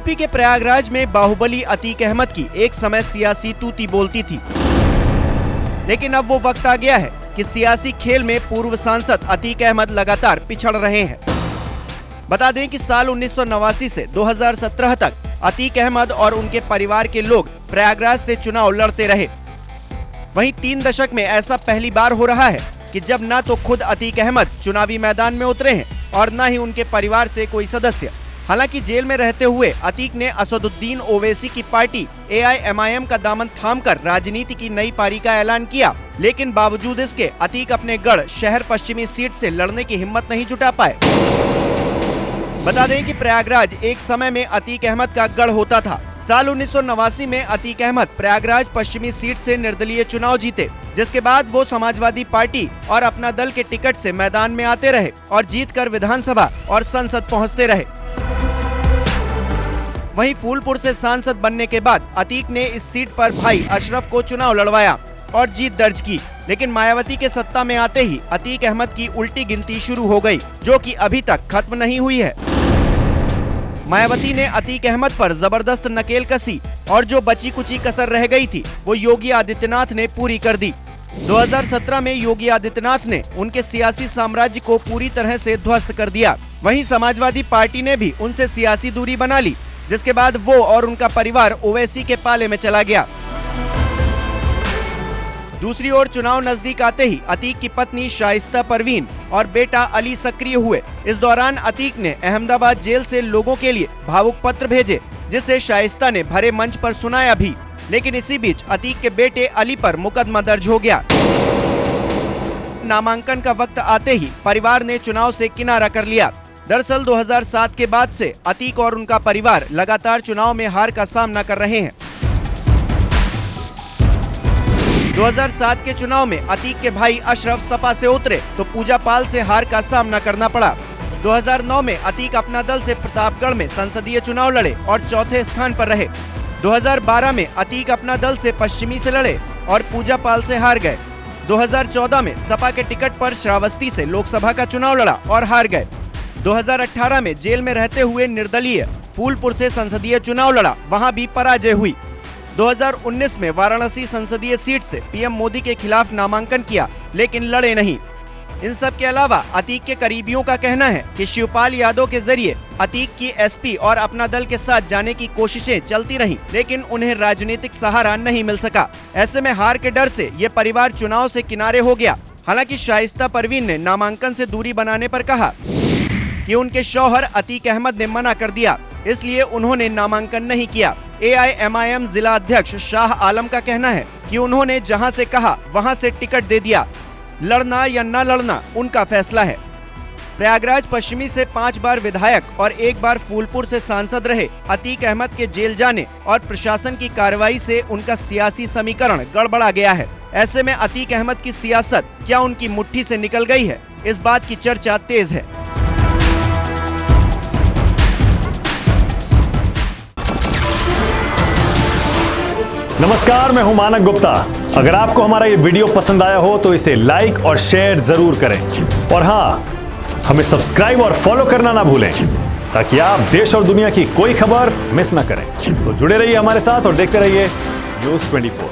UP के प्रयागराज में बाहुबली अतीक अहमद की एक समय सियासी तूती बोलती थी, लेकिन अब वो वक्त आ गया है कि सियासी खेल में पूर्व सांसद अतीक अहमद लगातार पिछड़ रहे हैं। बता दें कि साल 1989 से 2017 तक अतीक अहमद और उनके परिवार के लोग प्रयागराज से चुनाव लड़ते रहे। वहीं 3 दशक में ऐसा पहली बार हो रहा है कि जब न तो खुद अतीक अहमद चुनावी मैदान में उतरे हैं और न ही उनके परिवार से कोई सदस्य। हालांकि जेल में रहते हुए अतीक ने असदुद्दीन ओवैसी की पार्टी AIMIM का दामन थामकर राजनीति की नई पारी का ऐलान किया, लेकिन बावजूद इसके अतीक अपने गढ़ शहर पश्चिमी सीट से लड़ने की हिम्मत नहीं जुटा पाए। बता दें कि प्रयागराज एक समय में अतीक अहमद का गढ़ होता था। साल 1989 में अतीक अहमद प्रयागराज पश्चिमी सीट से निर्दलीय चुनाव जीते, जिसके बाद वो समाजवादी पार्टी और अपना दल के टिकट से मैदान में आते रहे और जीतकर विधानसभा और संसद पहुंचते रहे। वहीं फूलपुर से सांसद बनने के बाद अतीक ने इस सीट पर भाई अशरफ को चुनाव लड़वाया और जीत दर्ज की, लेकिन मायावती के सत्ता में आते ही अतीक अहमद की उल्टी गिनती शुरू हो गई, जो कि अभी तक खत्म नहीं हुई है। मायावती ने अतीक अहमद पर जबरदस्त नकेल कसी और जो बची कुची कसर रह गई थी वो योगी आदित्यनाथ ने पूरी कर दी। 2017 में योगी आदित्यनाथ ने उनके सियासी साम्राज्य को पूरी तरह से ध्वस्त कर दिया। वहीं समाजवादी पार्टी ने भी उनसे सियासी दूरी बना ली, जिसके बाद वो और उनका परिवार ओवैसी के पाले में चला गया। दूसरी ओर चुनाव नजदीक आते ही अतीक की पत्नी शाइस्ता परवीन और बेटा अली सक्रिय हुए। इस दौरान अतीक ने अहमदाबाद जेल से लोगों के लिए भावुक पत्र भेजे, जिसे शाइस्ता ने भरे मंच पर सुनाया भी, लेकिन इसी बीच अतीक के बेटे अली पर मुकदमा दर्ज हो गया। नामांकन का वक्त आते ही परिवार ने चुनाव से किनारा कर लिया। दरअसल 2007 के बाद से अतीक और उनका परिवार लगातार चुनाव में हार का सामना कर रहे हैं। 2007 के चुनाव में अतीक के भाई अशरफ सपा से उतरे तो पूजा पाल से हार का सामना करना पड़ा। 2009 में अतीक अपना दल से प्रतापगढ़ में संसदीय चुनाव लड़े और चौथे स्थान पर रहे। 2012 में अतीक अपना दल से पश्चिमी से लड़े और पूजा पाल से हार गए। 2014 में सपा के टिकट पर श्रावस्ती से लोकसभा का चुनाव लड़ा और हार गए। 2018 में जेल में रहते हुए निर्दलीय फूलपुर से संसदीय चुनाव लड़ा, वहां भी पराजय हुई। 2019 में वाराणसी संसदीय सीट से पीएम मोदी के खिलाफ नामांकन किया, लेकिन लड़े नहीं। इन सब के अलावा अतीक के करीबियों का कहना है कि शिवपाल यादव के जरिए अतीक की SP और अपना दल के साथ जाने की कोशिशें चलती रहीं, लेकिन उन्हें राजनीतिक सहारा नहीं मिल सका। ऐसे में हार के डर से ये परिवार चुनाव से किनारे हो गया। हालांकि शाइस्ता परवीन ने नामांकन से दूरी बनाने पर कहा कि उनके शौहर अतीक अहमद ने मना कर दिया, इसलिए उन्होंने नामांकन नहीं किया। AIMIM जिला अध्यक्ष शाह आलम का कहना है कि उन्होंने जहां से कहा वहां से टिकट दे दिया। लड़ना या न लड़ना उनका फैसला है। प्रयागराज पश्चिमी से 5 बार विधायक और 1 बार फूलपुर से सांसद रहे अतीक अहमद के जेल जाने और प्रशासन की कार्रवाई से उनका सियासी समीकरण गड़बड़ा गया है। ऐसे में अतीक अहमद की सियासत क्या उनकी मुट्ठी से निकल गई है, इस बात की चर्चा तेज है। नमस्कार, मैं हूं मानक गुप्ता। अगर आपको हमारा ये वीडियो पसंद आया हो तो इसे लाइक और शेयर जरूर करें, और हाँ, हमें सब्सक्राइब और फॉलो करना ना भूलें ताकि आप देश और दुनिया की कोई खबर मिस ना करें। तो जुड़े रहिए हमारे साथ और देखते रहिए News 24।